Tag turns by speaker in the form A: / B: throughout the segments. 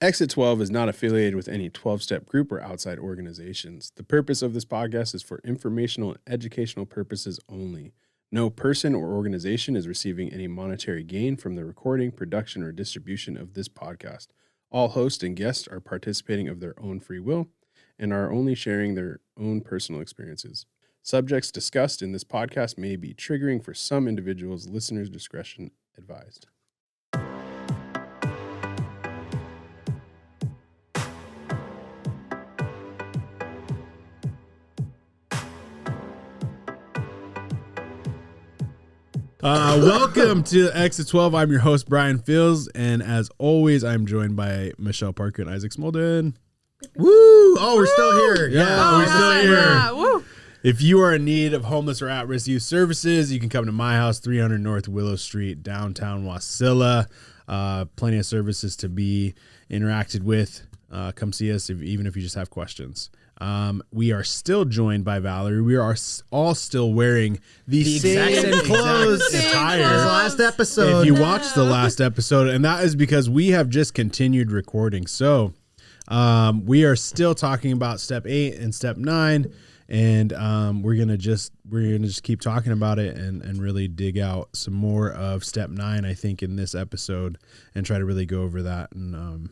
A: Exit 12 is not affiliated with any 12-step group or outside organizations. The purpose of this podcast is for informational and educational purposes only. No person or organization is receiving any monetary gain from the recording, production, or distribution of this podcast. All hosts and guests are participating of their own free will and are only sharing their own personal experiences. Subjects discussed in this podcast may be triggering for some individuals. Listeners' discretion advised. Welcome to Exit 12. I'm your host, Brian Fields, and as always, I'm joined by Michelle Parker and Isaac Smolden.
B: Woo! Oh, we're still here.
A: Yeah, we're still here.
C: Yeah. Woo.
A: If you are in need of homeless or at-risk youth services, you can come to my house, 300 North Willow Street, downtown Wasilla. Plenty of services to be interacted with. Come see us even if you just have questions. We are still joined by Valerie. We are all still wearing the same
B: clothes
A: attire
B: as last episode.
A: If you watched the last episode, and that is because we have just continued recording. So we are still talking about step 8 and step 9, and we're gonna just keep talking about it and really dig out some more of step 9, I think, in this episode, and try to really go over that. And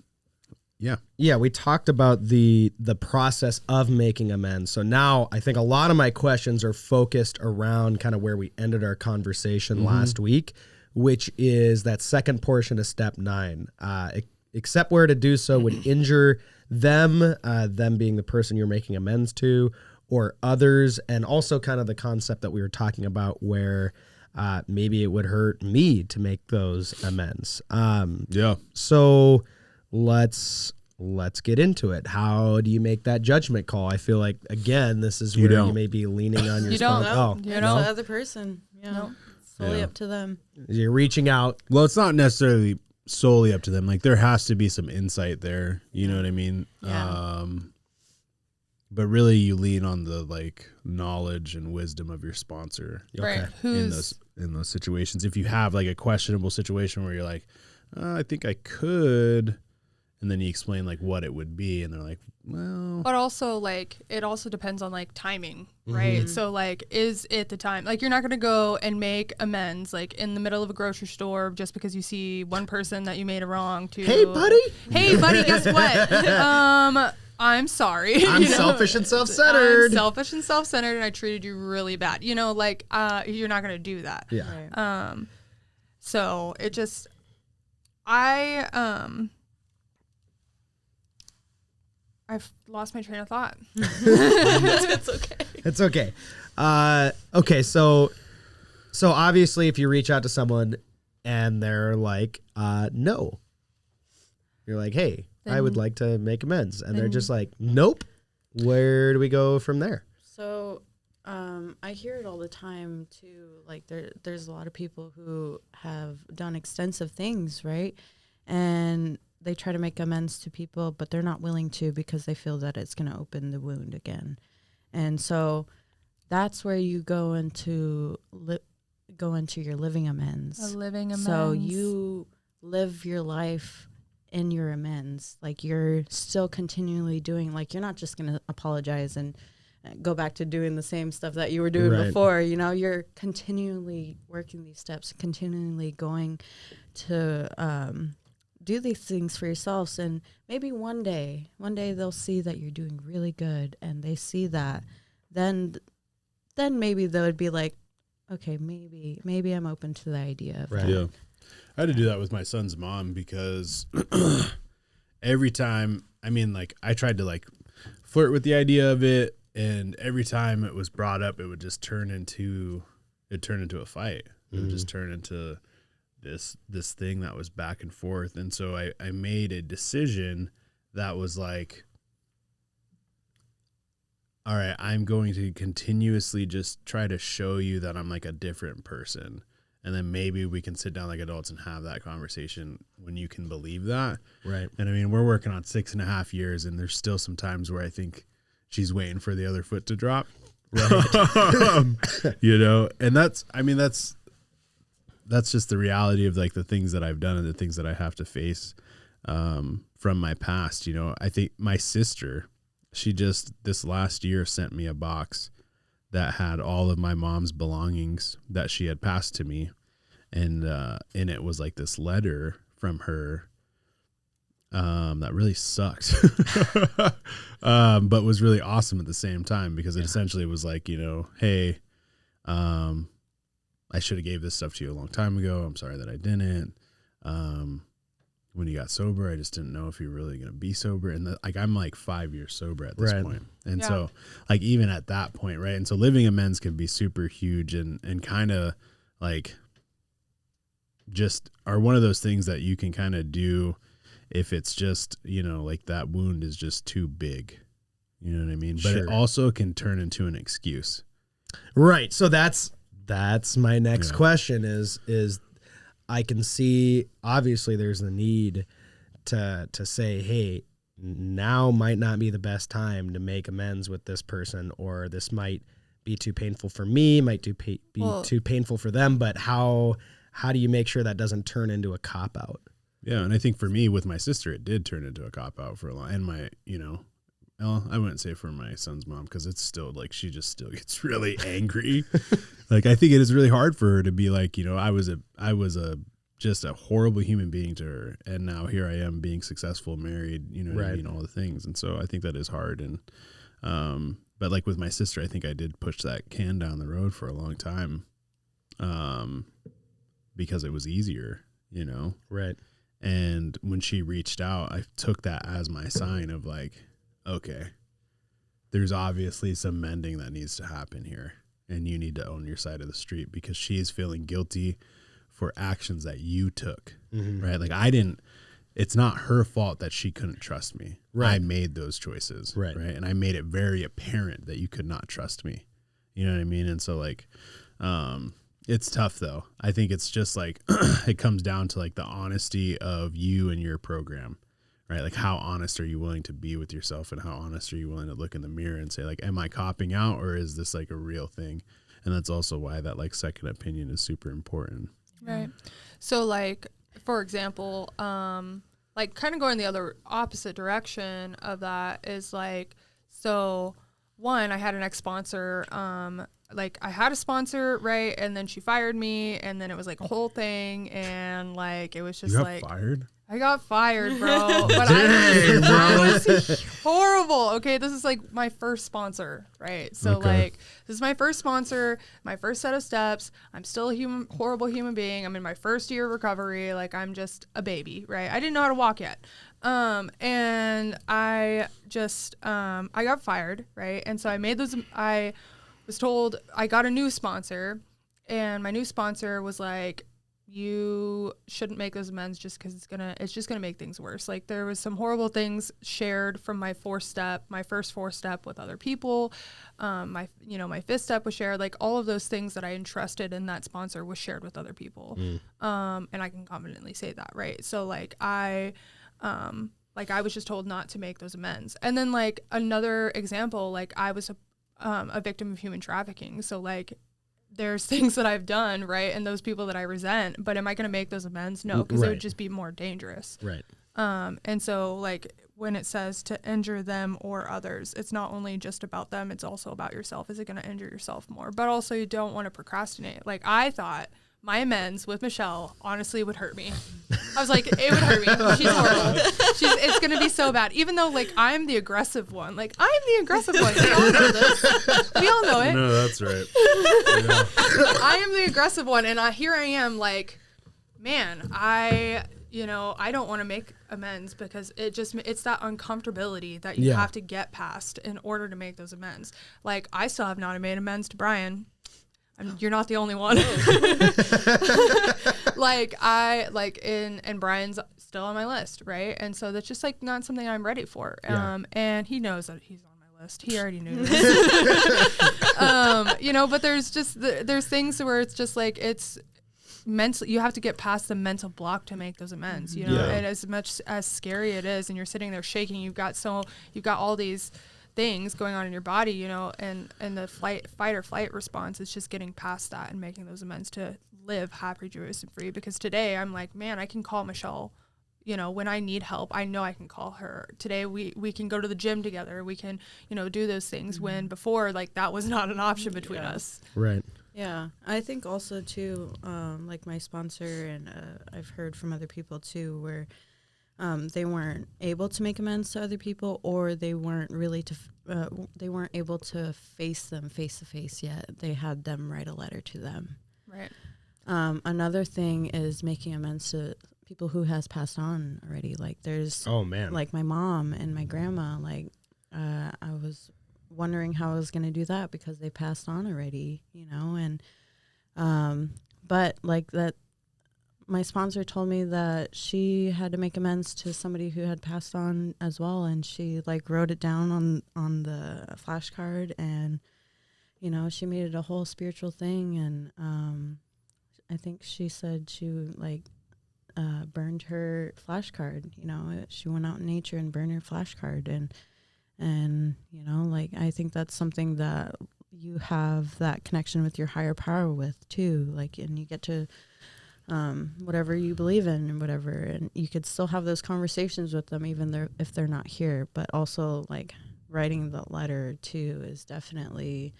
B: Yeah, we talked about the process of making amends. So now I think a lot of my questions are focused around kind of where we ended our conversation last week, which is that second portion of step 9. Except where to do so would injure them, them being the person you're making amends to, or others, and also kind of the concept that we were talking about where maybe it would hurt me to make those amends. So let's get into it. How do you make that judgment call? I feel like, again, this is where you may be leaning on your
C: You don't know.
D: It's the other person. Yeah. It's solely up to them.
B: You're reaching out.
A: Well, it's not necessarily solely up to them. Like, there has to be some insight there. You know what I mean?
D: Yeah.
A: But really, you lean on the knowledge and wisdom of your sponsor.
C: Right.
A: In those situations. If you have like a questionable situation where you're like, I think I could. And then you explain what it would be, and they're like, well.
C: But also it also depends on timing, right?
B: Mm-hmm.
C: So is it the time? You're not gonna go and make amends in the middle of a grocery store just because you see one person that you made a wrong to.
B: Hey buddy,
C: guess what? I'm sorry.
B: I'm selfish and self-centered.
C: I'm selfish and self-centered, and I treated you really bad. You're not gonna do that.
B: Yeah.
D: Right.
C: So it just I've lost my train of thought.
D: It's okay.
B: It's okay. Okay, so obviously if you reach out to someone and they're like, no. You're like, hey, I would like to make amends. And they're just like, nope. Where do we go from there?
D: So I hear it all the time too. There's a lot of people who have done extensive things, right? And they try to make amends to people, but they're not willing to because they feel that it's going to open the wound again. And so that's where you go into your living amends.
C: A living amends.
D: So you live your life in your amends. You're still continually doing, you're not just going to apologize and go back to doing the same stuff that you were doing before. You're continually working these steps, continually going to do these things for yourselves. And maybe one day they'll see that you're doing really good, and they see that, then maybe they would be like, okay, maybe I'm open to the idea of that.
A: Yeah. I had to do that with my son's mom because every time, I tried to flirt with the idea of it, and every time it was brought up, it would just turn into a fight. It would just turn into this thing that was back and forth. And so I made a decision that was all right, I'm going to continuously just try to show you that I'm a different person. And then maybe we can sit down like adults and have that conversation when you can believe that.
B: Right.
A: And we're working on 6.5 years, and there's still some times where I think she's waiting for the other foot to drop. Right. And that's just the reality of the things that I've done and the things that I have to face. from my past. You know, I think my sister, she just this last year sent me a box that had all of my mom's belongings that she had passed to me. And it was like this letter from her that really sucked, but was really awesome at the same time, because it essentially was like, you know, hey, I should have gave this stuff to you a long time ago. I'm sorry that I didn't. When you got sober, I just didn't know if you were really going to be sober. And like, I'm like 5 years sober at this point. And so like, even at that point, right. And so living amends can be super huge and kind of like just are one of those things that you can kind of do if it's just, you know, like that wound is just too big, you know what I mean? But it also can turn into an excuse.
B: Right. So that's my next question is I can see, obviously there's the need to say, hey, now might not be the best time to make amends with this person, or this might be too painful for me, might be too painful for them. But how do you make sure that doesn't turn into a cop out?
A: Yeah. And I think for me with my sister, it did turn into a cop out for a long, and my, you know, well, I wouldn't say for my son's mom, because it's still like she just still gets really angry. Like, I think it is really hard for her to be like, you know, I was just a horrible human being to her, and now here I am being successful, married, you know what I mean, all the things. And so I think that is hard. And but like with my sister, I think I did push that can down the road for a long time, because it was easier, you know.
B: Right.
A: And when she reached out, I took that as my sign of like, okay, there's obviously some mending that needs to happen here, and you need to own your side of the street, because she's feeling guilty for actions that you took, right? Like it's not her fault that she couldn't trust me. Right. I made those choices, right? And I made it very apparent that you could not trust me. You know what I mean? And so like, it's tough though. I think it's just like, it comes down to like the honesty of you and your program. Right? Like, how honest are you willing to be with yourself, and how honest are you willing to look in the mirror and say, like, am I copping out, or is this like a real thing? And that's also why that like second opinion is super important.
C: Right. So like, for example, like kind of going the other opposite direction of that is like, so one, I had an ex-sponsor, like I had a sponsor, right? And then she fired me, and then it was like a whole thing. And like, it was just
A: Fired?
C: I got fired, bro. But I was horrible. Okay, this is like my first sponsor, right? So like, this is my first sponsor, my first set of steps. I'm still a horrible human being. I'm in my first year of recovery. Like, I'm just a baby, right? I didn't know how to walk yet. And I just, I got fired, right? And so I was told I got a new sponsor, and my new sponsor was like, you shouldn't make those amends just because it's just gonna make things worse. Like, there was some horrible things shared from my first 4-step with other people. My 5th step was shared. Like, all of those things that I entrusted in that sponsor was shared with other people. And I can confidently say that, right? So like I was just told not to make those amends. And then like another example, like I was a victim of human trafficking. So like, there's things that I've done, right? And those people that I resent, but am I going to make those amends? No, because it would just be more dangerous.
B: Right.
C: And so like when it says to injure them or others, it's not only just about them, it's also about yourself. Is it going to injure yourself more? But also you don't want to procrastinate. Like, I thought my amends with Michelle honestly would hurt me. I was like, it would hurt me. She's horrible. It's going to be so bad. Even though like I'm the aggressive one. Like, I'm the aggressive one. We all know this. We all know it.
A: No, that's right.
C: I am the aggressive one. And here I am like, man, I don't want to make amends, because it's that uncomfortability that you have to get past in order to make those amends. Like, I still have not made amends to Brian. You're not the only one. And Brian's still on my list, right? And so that's just like not something I'm ready for. And he knows that he's on my list. He already knew this. But there's things where it's just like, it's mental. You have to get past the mental block to make those amends, and as much as scary it is, and you're sitting there shaking, you've got all these things going on in your body, and the fight or flight response is just getting past that and making those amends to live happy, joyous, and free. Because today I'm like, man, I can call Michelle when I need help, I know I can call her. Today we can go to the gym together. We can, do those things when before, like, that was not an option between us.
B: Right.
D: Yeah. I think also too, like my sponsor, and I've heard from other people too, where they weren't able to make amends to other people, or they weren't really they weren't able to face them face to face yet. They had them write a letter to them.
C: Right.
D: Another thing is making amends to people who has passed on already. Like there's, like my mom and my grandma, like I was wondering how I was going to do that because they passed on already, and but like that, my sponsor told me that she had to make amends to somebody who had passed on as well, and she like wrote it down on the flashcard, and she made it a whole spiritual thing. And I think she said she like burned her flashcard. She went out in nature and burned her flashcard, and like I think that's something that you have that connection with your higher power with too, like, and you get to whatever you believe in and whatever, and you could still have those conversations with them even if they're not here. But also like writing the letter too is definitely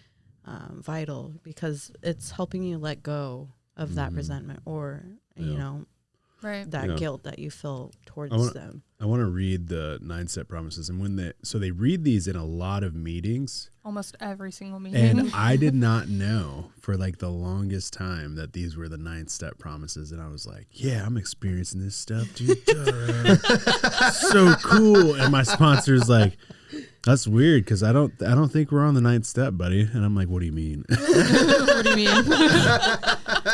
D: vital, because it's helping you let go of that resentment, or
C: right,
D: that guilt that you feel towards them.
A: I want to read the 9-step promises, and they read these in a lot of meetings,
C: almost every single meeting.
A: and I did not know for like the longest time that these were the 9-step promises, and I was like, yeah, I'm experiencing this stuff, dude. So cool. And my sponsor's like, that's weird, because I don't think we're on the 9th step, buddy. And I'm like, what do you mean?
C: What do you mean?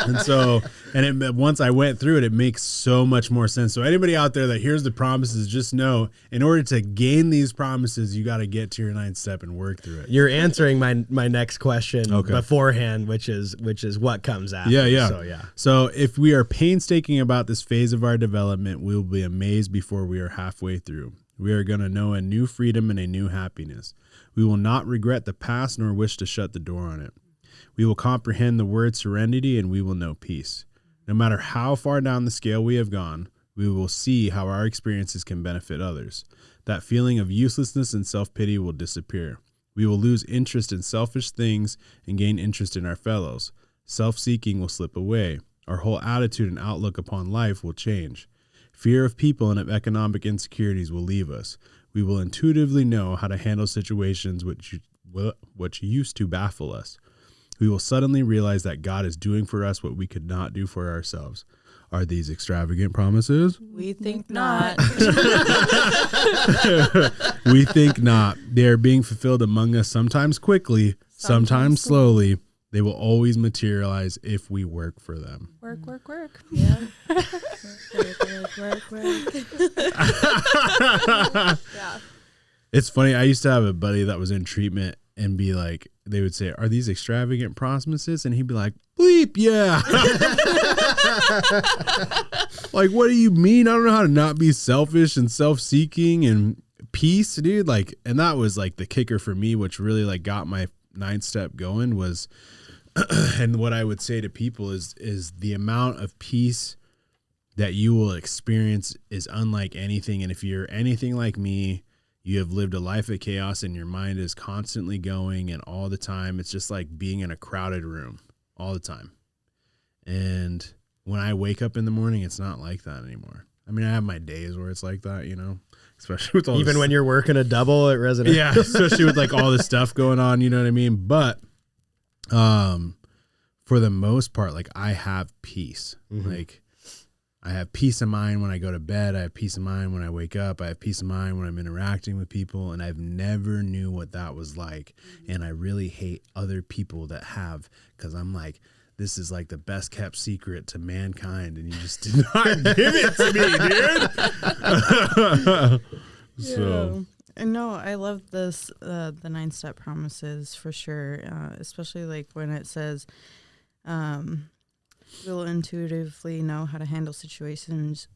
A: And so, once I went through it, it makes so much more sense. So anybody out there that hears the promises, just know, in order to gain these promises, you got to get to your 9th step and work through it.
B: You're answering my next question beforehand, which is what comes after.
A: Yeah. So if we are painstaking about this phase of our development, we will be amazed before we are halfway through. We are going to know a new freedom and a new happiness. We will not regret the past nor wish to shut the door on it. We will comprehend the word serenity, and we will know peace. No matter how far down the scale we have gone, we will see how our experiences can benefit others. That feeling of uselessness and self-pity will disappear. We will lose interest in selfish things and gain interest in our fellows. Self-seeking will slip away. Our whole attitude and outlook upon life will change. Fear of people and of economic insecurities will leave us. We will intuitively know how to handle situations which used to baffle us. We will suddenly realize that God is doing for us what we could not do for ourselves. Are these extravagant promises?
D: We think not.
A: We think not. They are being fulfilled among us, sometimes quickly, sometimes slowly. They will always materialize if we work for them.
C: Work.
D: Yeah. work.
C: Yeah.
A: It's funny. I used to have a buddy that was in treatment and be like, they would say, are these extravagant promises? And he'd be like, bleep, yeah. Like, what do you mean? I don't know how to not be selfish and self-seeking and peace, dude. Like, and that was like the kicker for me, which really like got my 9th step going was, and what I would say to people is the amount of peace that you will experience is unlike anything. And if you're anything like me, you have lived a life of chaos and your mind is constantly going, and all the time it's just like being in a crowded room all the time. And when I wake up in the morning, it's not like that anymore. I mean, I have my days where it's like that, especially with all
B: even when you're working a double at resident.
A: Yeah, especially with like all this stuff going on, you know what I mean? But for the most part, like I have peace. Mm-hmm. Like I have peace of mind when I go to bed. I have peace of mind when I wake up. I have peace of mind when I'm interacting with people. And I've never knew what that was like. And I really hate other people that have, because I'm like, this is like the best kept secret to mankind. And you just did not give it to me, dude. So.
D: And no, I love this, the 9-step promises for sure. Especially like when it says, we'll intuitively know how to handle situations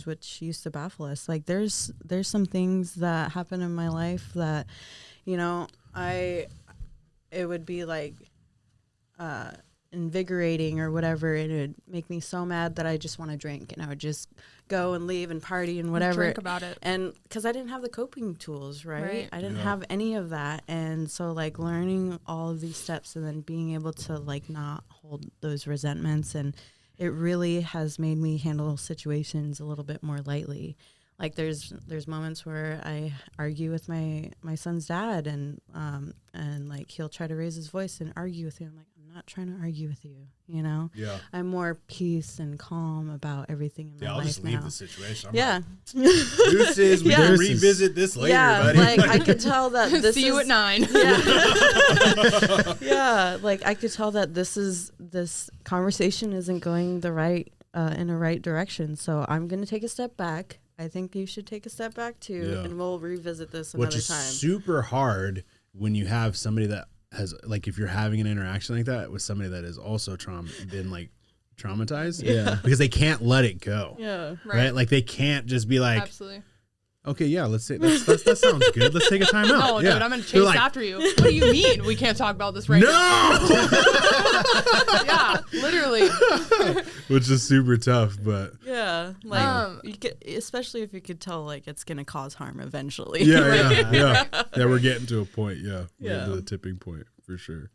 D: which used to baffle us. Like there's some things that happen in my life that, it would be like, invigorating or whatever, and it would make me so mad that I just want to drink, and I would just go and leave and party and whatever.
C: Drink about it.
D: And because I didn't have the coping tools, right? I didn't
A: Yeah.
D: have any of that. And so like learning all of these steps and then being able to like not hold those resentments, and it really has made me handle situations a little bit more lightly. Like there's moments where I argue with my son's dad, and like he'll try to raise his voice and argue with him. I'm like, I'm not trying to argue with you, you know?
A: Yeah.
D: I'm more peace and calm about everything in my
E: Yeah, I'll
D: life
E: just
D: now.
E: leave the situation. I'm
D: Yeah.
E: like, deuces, we
D: Yeah.
E: can
B: Deuces.
E: revisit this later,
D: Yeah,
E: buddy.
D: like I could tell that this
C: See you
D: is-
C: at 9.
D: Yeah. Yeah, like I could tell that this conversation isn't going the right in a right direction. So I'm gonna take a step back. I think you should take a step back too,
E: Yeah.
D: and we'll revisit this
E: Which
D: another
E: is
D: time.
E: super hard when you have somebody that has, like, if you're having an interaction like that with somebody that is also been like traumatized,
B: Yeah.
E: because they can't let it go,
D: Yeah.
E: right? Like they can't just be like,
C: Absolutely.
E: okay, yeah, let's say that sounds good. Let's take a time out.
C: No,
E: yeah.
C: dude, I'm gonna
E: They're
C: chase
E: like,
C: after you. What do you mean we can't talk about this right now?
E: no,
C: Yeah, literally.
E: which is super tough, but
D: Yeah. Like you could, especially if you could tell like it's gonna cause harm eventually.
E: yeah. We're getting to a point. Yeah, we're getting to
D: Yeah.
E: the tipping point for sure.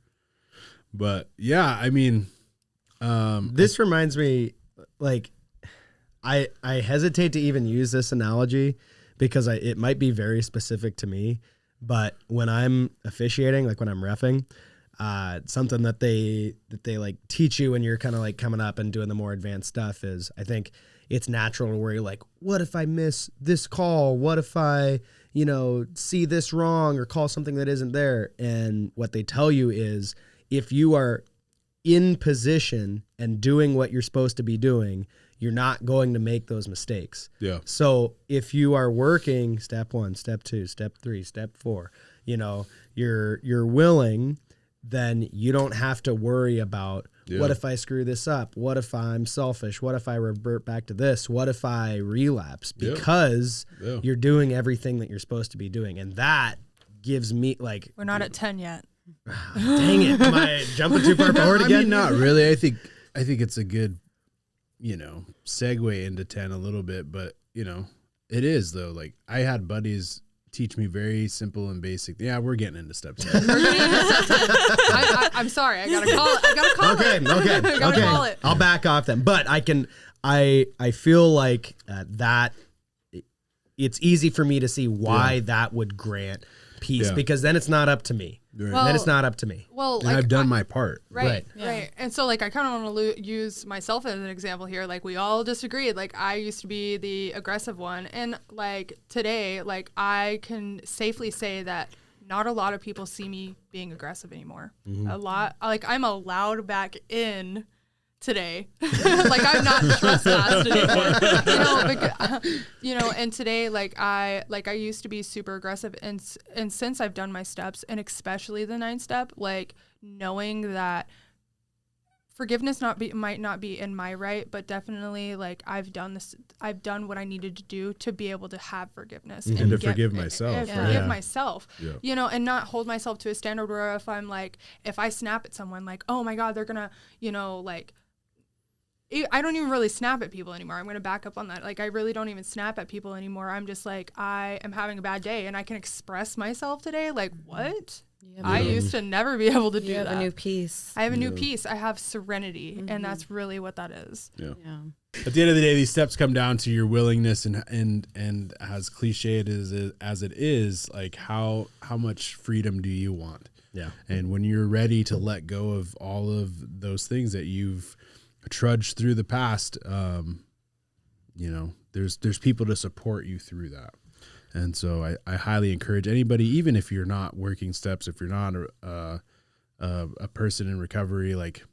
E: But yeah, I mean,
B: This reminds me, like, I hesitate to even use this analogy because it might be very specific to me. But when I'm officiating, like when I'm reffing, something that they like teach you when you're kind of like coming up and doing the more advanced stuff is, I think it's natural to worry like, what if I miss this call? What if I, see this wrong or call something that isn't there? And what they tell you is, if you are in position and doing what you're supposed to be doing, you're not going to make those mistakes.
E: yeah,
B: So if you are working step 1, step 2, step 3, step 4, you're willing, then you don't have to worry about what if I screw this up? What if I'm selfish? What if I revert back to this? What if I relapse? Because you're doing everything that you're supposed to be doing. And that gives me like,
C: We're not at 10 yet.
B: dang it, am I jumping too far forward
E: I
B: again?
E: mean, not really. I think it's a good, segue into 10 a little bit, but it is though. Like I had buddies teach me very simple and basic. Yeah, we're getting into step 10.
C: I'm sorry. I gotta call it. I gotta call it. I gotta call it.
B: I'll back off then. But I feel like that it's easy for me to see why that would grant peace, because then it's not up to me.
C: Well,
B: then it's not up to me.
C: Well,
E: And I've done my part.
C: Right.
D: Yeah.
C: And so, like, I kind of want to use myself as an example here. Like, we all disagreed. Like, I used to be the aggressive one. And, like, today, like, I can safely say that not a lot of people see me being aggressive anymore. A lot. Like, I'm allowed back in today. Like, I'm not trespassed anymore. And today, like I used to be super aggressive, and since I've done my steps, and especially the 9th step, like knowing that forgiveness might not be in my right, but definitely like I've done what I needed to do to be able to have forgiveness
E: And to forgive myself,
C: and
E: right?
C: forgive
E: Yeah.
C: myself, and not hold myself to a standard where if I snap at someone, like, oh my God, they're gonna, like, I don't even really snap at people anymore. I'm going to back up on that. Like, I really don't even snap at people anymore. I'm just like, I am having a bad day and I can express myself today. Like, what? I used to never be able to do
D: You
C: that.
D: have a new peace.
C: I have a new peace. I have serenity. And that's really what that is.
E: Yeah.
D: Yeah.
E: At the end of the day, these steps come down to your willingness and as cliched as it is, like how much freedom do you want?
B: Yeah.
E: And when you're ready to let go of all of those things that you've trudged through the past, there's people to support you through that. And so I highly encourage anybody, even if you're not working steps, if you're not a person in recovery, like,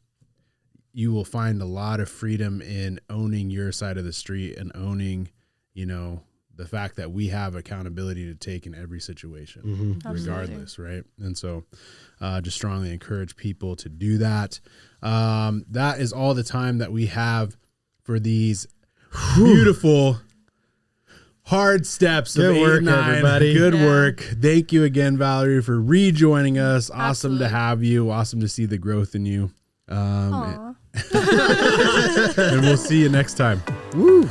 E: you will find a lot of freedom in owning your side of the street and owning, the fact that we have accountability to take in every situation, regardless, right? And so just strongly encourage people to do that. That is all the time that we have for these beautiful hard steps
B: Good
E: of 8
B: work,
E: and 9.
B: everybody.
E: Good
C: Yeah.
E: work. Thank you again, Valerie, for rejoining us. Awesome
C: Absolutely.
E: to have you. Awesome to see the growth in you.
C: Aw.
E: And we'll see you next time.
B: Woo.